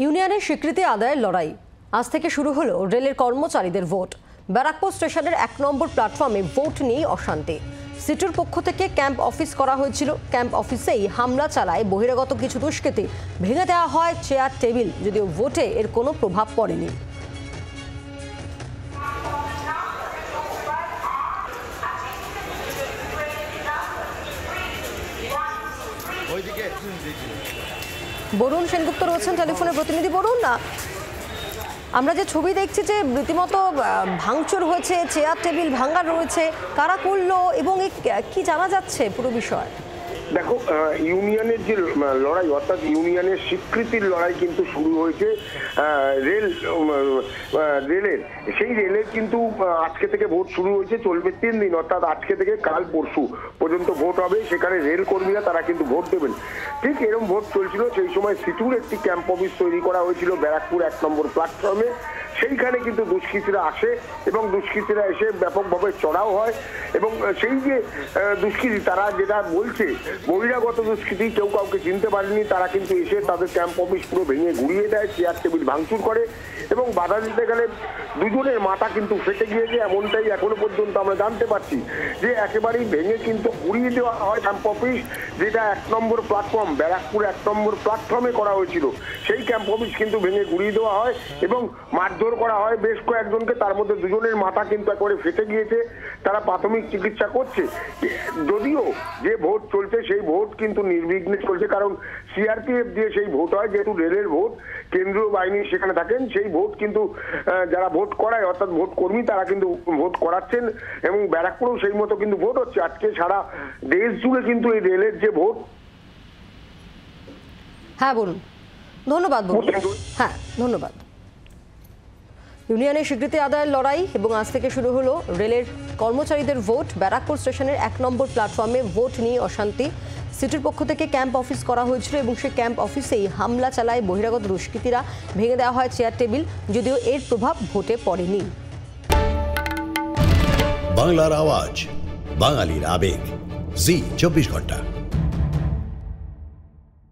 ইউনিয়নের স্বীকৃতি আদায়ের লড়াই। আজ থেকে শুরু হলো রেলের কর্মচারীদের ভোট। ব্যারাকপুর স্টেশনের ১ নম্বর প্ল্যাটফর্মে ভোট নিয়ে অশান্তি। সিটুর পক্ষ থেকে ক্যাম্প অফিস করা হয়েছিল। ক্যাম্প অফিসেই হামলা চালায় বহিরাগত কিছু দুষ্কৃতী। ভেঙে দেওয়া হয় চেয়ার টেবিল, যদিও ভোটে এর কোনো প্রভাব পড়েনি। বরুণ সেনগুপ্ত রয়েছেন টেলিফোনে। প্রতিনিধি বরুণ, আমরা যে ছবি দেখছি যে রীতিমতো ভাঙচুর হয়েছে, চেয়ার টেবিল ভাঙা রয়েছে, কারা করলো এবং কি জানা যাচ্ছে পুরো বিষয়? দেখো, ইউনিয়নের যে লড়াই, অর্থাৎ ইউনিয়নের স্বীকৃতির লড়াই কিন্তু শুরু হয়েছে রেলের। সেই রেলের কিন্তু আজকে থেকে ভোট শুরু হয়েছে, চলবে 3 দিন, অর্থাৎ আজকে থেকে কাল পরশু পর্যন্ত ভোট হবে। সেখানে রেল কর্মীরা তারা কিন্তু ভোট দেবেন। ঠিক এরকম ভোট চলছিল, সেই সময় সিটুর একটি ক্যাম্প অফিস তৈরি করা হয়েছিল ব্যারাকপুর 1 নম্বর প্ল্যাটফর্মে। সেইখানে কিন্তু দুষ্কৃতীরা আসে এবং দুষ্কৃতীরা এসে ব্যাপকভাবে চড়াও হয়। এবং সেই যে দুষ্কৃতী, তারা যেটা বলছে বহিরাগত দুষ্কৃতী, কেউ কাউকে চিনতে পারেনি, তারা কিন্তু এসে তাদের ক্যাম্প অফিস পুরো ভেঙে গুড়িয়ে দেয়, চেয়ার টেবিল ভাঙচুর করে এবং বাধা দিতে গেলে দুজনের মাথা কিন্তু ফেটে গিয়েছে। এমনটাই এখনো পর্যন্ত আমরা জানতে পারছি যে একেবারেই ভেঙে কিন্তু গুড়িয়ে দেওয়া হয় ক্যাম্প অফিস, যেটা 1 নম্বর প্ল্যাটফর্ম ব্যারাকপুর 1 নম্বর প্ল্যাটফর্মে করা হয়েছিল। সেই ক্যাম্প অফিস কিন্তু ভেঙে গুড়িয়ে দেওয়া হয় এবং মারধর করা হয় বেশ কয়েকজনকে। তার মধ্যে দুজনের মাথা কিন্তু একেবারে ফেটে গিয়েছে, তারা প্রাথমিক চিকিৎসা করছে। যদিও যে ভোট চলছে সেই ভোট কিন্তু নির্বিঘ্নে চলছে, কারণ সিআরপিএফ দিয়ে সেই ভোট হয়, যেহেতু রেলের ভোট, কেন্দ্রীয় বাহিনী সেখানে থাকেন। সেই ভোট কিন্তু যারা ভোট করায়, অর্থাৎ ভোট কর্মী, তারা কিন্তু ভোট করাচ্ছেন এবং ব্যারাকপুরেও সেই মতো কিন্তু ভোট হচ্ছে। আজকে সারা দেশ জুড়ে কিন্তু এই রেলের যে ভোট। হ্যাঁ বলুন। ধন্যবাদ বলুন। হ্যাঁ ধন্যবাদ। ইউনিয়নের স্বীকৃতি আদায়ের লড়াই এবং আজ থেকে শুরু হলো রেলের কর্মচারীদের ভোট। ব্যারাকপুর স্টেশনের 1 নম্বর প্ল্যাটফর্মে ভোট নিয়ে অশান্তি। সিটির পক্ষ থেকে ক্যাম্প অফিস করা হয়েছিল এবং সেই ক্যাম্প অফিসেই হামলা চালায় বহিরাগত দুষ্কৃতীরা। ভেঙে দেওয়া হয় চেয়ার টেবিল, যদিও এর প্রভাব ভোটে পড়েনি। বাংলার আওয়াজ, বাঙালির আবেগ, জি 24 ঘন্টা।